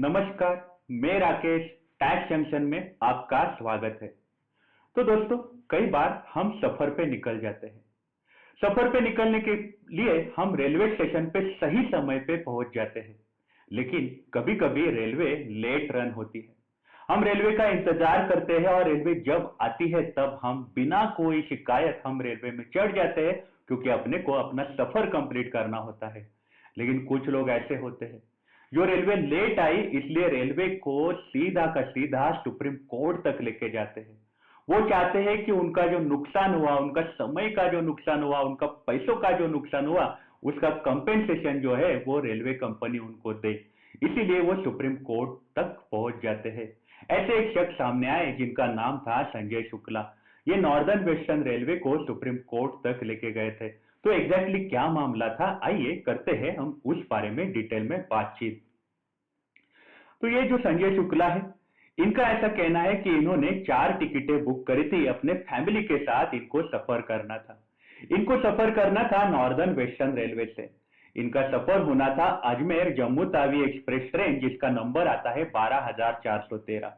नमस्कार। मैं Rakesh, tax junction में आपका स्वागत है। तो दोस्तों, कई बार हम सफर पे निकल जाते हैं। सफर पे निकलने के लिए हम रेलवे स्टेशन पे सही समय पे पहुंच जाते हैं, लेकिन कभी कभी रेलवे लेट रन होती है। हम रेलवे का इंतजार करते हैं और रेलवे जब आती है तब हम बिना कोई शिकायत हम रेलवे में चढ़ जाते हैं, क्योंकि अपने को अपना सफर कंप्लीट करना होता है। लेकिन कुछ लोग ऐसे होते हैं जो रेलवे लेट आई इसलिए रेलवे को सीधा का सीधा सुप्रीम कोर्ट तक लेके जाते हैं। वो चाहते हैं कि उनका जो नुकसान हुआ, उनका समय का जो नुकसान हुआ, उनका पैसों का जो नुकसान हुआ, उसका कंपेंसेशन जो है वो रेलवे कंपनी उनको दे। इसीलिए वो सुप्रीम कोर्ट तक पहुंच जाते हैं। ऐसे एक शख्स सामने आए जिनका नाम था संजय शुक्ला। ये नॉर्दर्न वेस्टर्न रेलवे को सुप्रीम कोर्ट तक लेके गए थे। तो एग्जैक्टली क्या मामला था, आइए करते हैं हम उस बारे में डिटेल में बातचीत। तो ये जो संजय शुक्ला है, इनका ऐसा कहना है कि इन्होंने 4 टिकटें बुक करी थी अपने फैमिली के साथ। इनको सफर करना था। इनको सफर करना था नॉर्दर्न वेस्टर्न रेलवे से। इनका सफर होना था अजमेर जम्मू तावी एक्सप्रेस ट्रेन, जिसका नंबर आता है 12,413।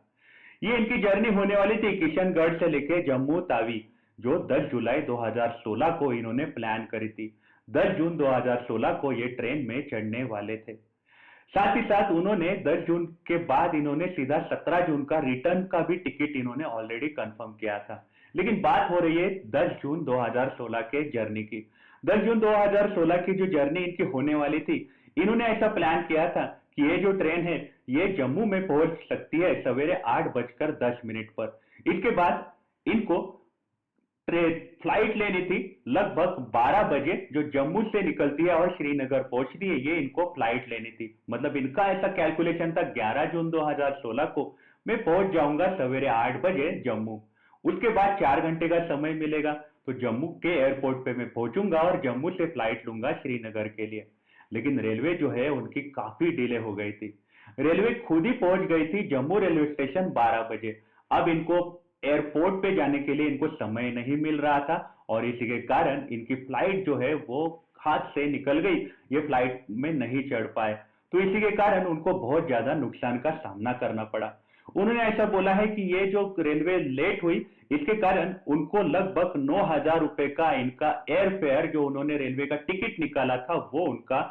ये इनकी जर्नी होने वाली थी किशनगढ़ से लेके जम्मू तावी, जो 10 जुलाई 2016 को इन्होंने प्लान करी थी। 10 जून 2016 को ये ट्रेन में चढ़ने वाले थे। साथ ही साथ उन्होंने 10 जून के बाद इन्होंने सीधा 17 जून का रिटर्न का भी टिकट इन्होंने ऑलरेडी कंफर्म किया था। लेकिन बात हो रही है 10 जून 2016 के जर्नी की। 10 जून 2016 की जो जर्नी इनकी होने वाली थी, इन्होंने ऐसा प्लान किया था कि ये जो ट्रेन है ये जम्मू में पहुंच सकती है सवेरे 8:10 पर। इसके बाद इनको फ्लाइट लेनी थी लगभग 12 बजे, जो जम्मू से निकलती है और श्रीनगर पहुंचती है। ये इनको फ्लाइट लेनी थी। मतलब इनका ऐसा कैलकुलेशन था 11 जून 2016 को मैं पहुंच जाऊंगा सवेरे 8 बजे जम्मू। उसके बाद 4 घंटे का समय मिलेगा तो जम्मू के एयरपोर्ट पे मैं पहुंचूंगा और जम्मू से फ्लाइट लूंगा श्रीनगर के लिए। लेकिन रेलवे जो है उनकी काफी डिले हो गई थी। रेलवे खुद ही पहुंच गई थी जम्मू रेलवे स्टेशन 12 बजे। अब इनको एयरपोर्ट पे जाने के लिए इनको समय नहीं मिल रहा था और इसी के कारण इनकी फ्लाइट जो है वो हाथ से निकल गई। ये फ्लाइट में नहीं चढ़ पाए, तो इसी के कारण उनको बहुत ज्यादा नुकसान का सामना करना पड़ा। उन्होंने ऐसा बोला है कि ये जो रेलवे लेट हुई इसके कारण उनको लगभग 9,000 रुपए का इनका एयर फेयर, जो उन्होंने रेलवे का टिकट निकाला था, वो उनका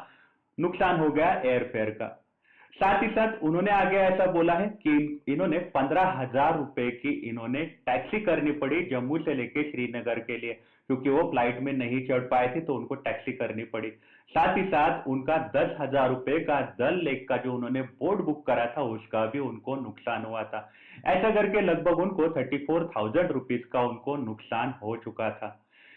नुकसान हो गया एयर फेयर का। साथ ही साथ उन्होंने आगे ऐसा बोला है कि इन्होंने 15,000 रुपए की इन्होंने टैक्सी करनी पड़ी जम्मू से लेके श्रीनगर के लिए, क्योंकि वो फ्लाइट में नहीं चढ़ पाए थे तो उनको टैक्सी करनी पड़ी। साथ ही साथ उनका 10,000 रुपए का डल लेक का जो उन्होंने बोर्ड बुक करा था उसका भी उनको नुकसान हुआ था। ऐसा करके लगभग उनको 34,000 रुपीज का उनको नुकसान हो चुका था।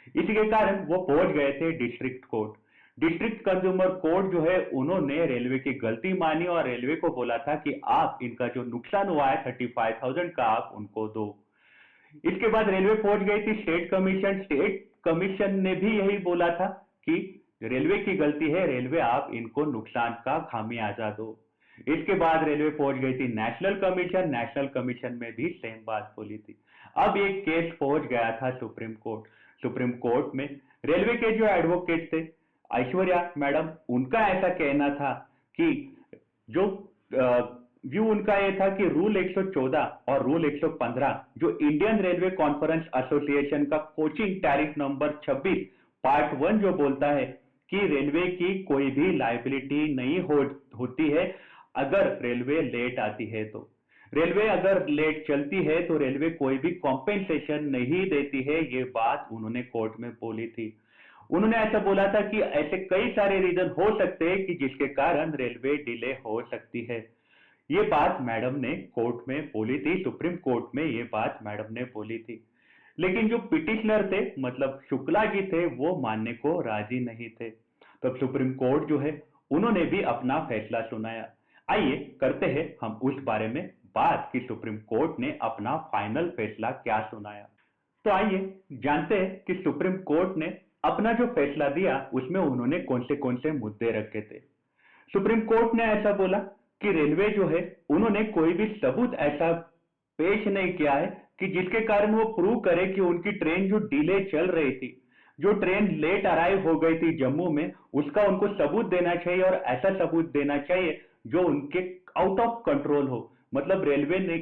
इसी के कारण वो पहुंच गए थे district court. District consumer court जो है उन्होंने रेलवे की गलती मानी और रेलवे को बोला था कि आप इनका जो नुकसान हुआ है 35,000 का आप उनको दो। इसके बाद रेलवे पहुंच गई थी स्टेट कमीशन। स्टेट कमीशन ने भी यही बोला था कि रेलवे की गलती है, रेलवे आप इनको नुकसान का खामियाजा दो। इसके बाद रेलवे पहुंच गई थी नेशनल कमीशन। नेशनल कमीशन में भी सेम बात बोली थी। अब एक केस पहुंच गया था सुप्रीम कोर्ट। सुप्रीम कोर्ट में रेलवे के जो एडवोकेट थे ऐश्वर्या मैडम, उनका ऐसा कहना था कि जो व्यू उनका ये था कि रूल 114 और रूल 115 जो इंडियन रेलवे कॉन्फ्रेंस एसोसिएशन का कोचिंग टैरिफ नंबर 26 पार्ट 1 जो बोलता है कि रेलवे की कोई भी लायबिलिटी नहीं होती है अगर रेलवे लेट आती है। तो रेलवे अगर लेट चलती है तो रेलवे कोई भी कॉम्पेंसेशन नहीं देती है। ये बात उन्होंने कोर्ट में बोली थी। उन्होंने ऐसा बोला था कि ऐसे कई सारे रीजन हो सकते हैं कि जिसके कारण रेलवे डिले हो सकती है। ये बात मैडम ने कोर्ट में बोली थी, सुप्रीम कोर्ट में ये बात मैडम ने बोली थी। लेकिन जो पिटिशनर थे, मतलब शुक्ला जी थे, वो मानने को राजी नहीं थे। तब सुप्रीम कोर्ट जो है उन्होंने भी अपना फैसला सुनाया। आइए करते हैं हम उस बारे में बात कि सुप्रीम कोर्ट ने अपना फाइनल फैसला क्या सुनाया। तो आइए जानते हैं कि सुप्रीम कोर्ट ने अपना जो फैसला दिया उसमें उन्होंने कौन से मुद्दे रखे थे। सुप्रीम कोर्ट ने ऐसा बोला कि रेलवे जो है उन्होंने कोई भी सबूत ऐसा पेश नहीं किया है कि जिसके कारण वो प्रूव करे कि उनकी ट्रेन जो डिले चल रही थी, जो ट्रेन लेट अराइव हो गई थी जम्मू में, उसका उनको सबूत देना चाहिए और ऐसा सबूत देना चाहिए जो उनके आउट ऑफ कंट्रोल हो। मतलब रेलवे ने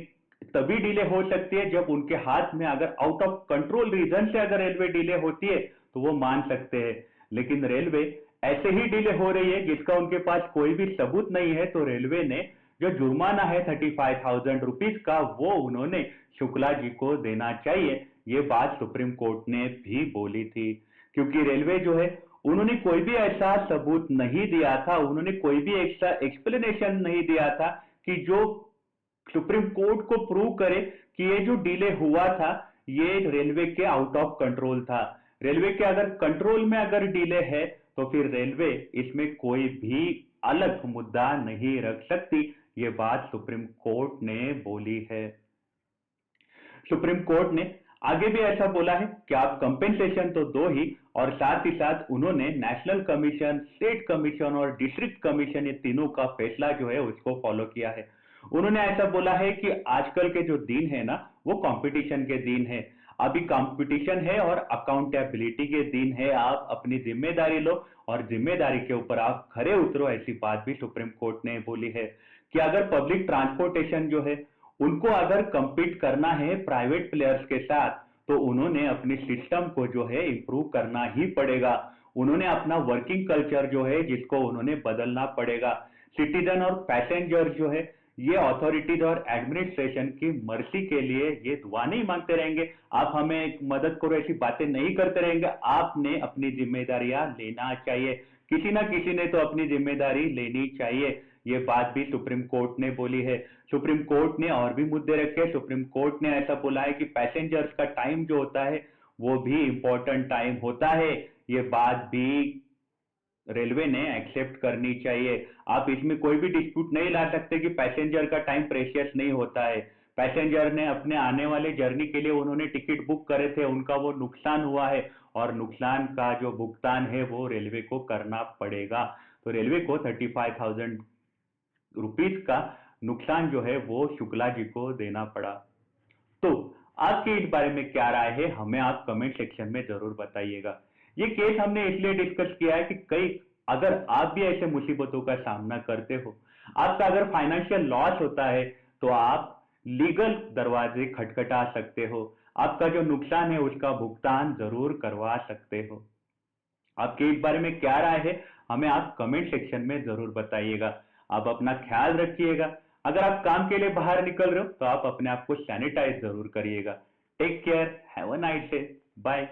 तभी डिले हो सकती है जब उनके हाथ में अगर आउट ऑफ कंट्रोल रीजन से अगर रेलवे डिले होती है तो वो मान सकते हैं। लेकिन रेलवे ऐसे ही डिले हो रही है जिसका उनके पास कोई भी सबूत नहीं है, तो रेलवे ने जो जुर्माना है 35,000 रुपीज का वो उन्होंने शुक्ला जी को देना चाहिए। ये बात सुप्रीम कोर्ट ने भी बोली थी, क्योंकि रेलवे जो है उन्होंने कोई भी ऐसा सबूत नहीं दिया था, उन्होंने कोई भी ऐसा एक्सप्लेनेशन नहीं दिया था कि जो सुप्रीम कोर्ट को प्रूव करे कि ये जो डिले हुआ था ये रेलवे के आउट ऑफ कंट्रोल था। रेलवे के अगर कंट्रोल में अगर डिले है तो फिर रेलवे इसमें कोई भी अलग मुद्दा नहीं रख सकती। ये बात सुप्रीम कोर्ट ने बोली है। सुप्रीम कोर्ट ने आगे भी ऐसा बोला है कि आप कंपेंसेशन तो दो ही, और साथ ही साथ उन्होंने नेशनल कमीशन, स्टेट कमीशन और डिस्ट्रिक्ट कमीशन, ये तीनों का फैसला जो है उसको फॉलो किया है। उन्होंने ऐसा बोला है कि आजकल के जो दिन है ना वो कंपटीशन के दिन है। अभी कंपटीशन है और अकाउंटेबिलिटी के दिन है। आप अपनी जिम्मेदारी लो और जिम्मेदारी के ऊपर आप खरे उतरो, ऐसी बात भी सुप्रीम कोर्ट ने बोली है। कि अगर पब्लिक ट्रांसपोर्टेशन जो है उनको अगर compete करना है प्राइवेट प्लेयर्स के साथ, तो उन्होंने अपनी सिस्टम को जो है इंप्रूव करना ही पड़ेगा। उन्होंने अपना वर्किंग कल्चर जो है जिसको उन्होंने बदलना पड़ेगा। सिटीजन और पैसेंजर जो है ये अथॉरिटीज और एडमिनिस्ट्रेशन की मर्जी के लिए ये दुआ नहीं मांगते रहेंगे, आप हमें मदद करो, ऐसी बातें नहीं करते रहेंगे। आपने अपनी जिम्मेदारियां लेना चाहिए, किसी ना किसी ने तो अपनी जिम्मेदारी लेनी चाहिए। ये बात भी सुप्रीम कोर्ट ने बोली है। सुप्रीम कोर्ट ने और भी मुद्दे रखे। सुप्रीम कोर्ट ने ऐसा बोला है कि पैसेंजर्स का टाइम जो होता है वो भी इंपॉर्टेंट टाइम होता है। ये बात भी रेलवे ने एक्सेप्ट करनी चाहिए। आप इसमें कोई भी डिस्प्यूट नहीं ला सकते कि पैसेंजर का टाइम प्रेशियस नहीं होता है। पैसेंजर ने अपने आने वाले जर्नी के लिए उन्होंने टिकट बुक करे थे, उनका वो नुकसान हुआ है और नुकसान का जो भुगतान है वो रेलवे को करना पड़ेगा। तो रेलवे को 35,000 रुपीज का नुकसान जो है वो शुक्ला जी को देना पड़ा। तो आपके इस बारे में क्या राय है, हमें आप कमेंट सेक्शन में जरूर बताइएगा। ये केस हमने इसलिए डिस्कस किया है कि कई अगर आप भी ऐसे मुसीबतों का सामना करते हो, आपका अगर फाइनेंशियल लॉस होता है तो आप लीगल दरवाजे खटखटा सकते हो, आपका जो नुकसान है उसका भुगतान जरूर करवा सकते हो। आपके इस बारे में क्या राय है, हमें आप कमेंट सेक्शन में जरूर बताइएगा। आप अपना ख्याल रखिएगा। अगर आप काम के लिए बाहर निकल रहे हो तो आप अपने आप को सैनिटाइज जरूर करिएगा। Take care, have a nice day, bye.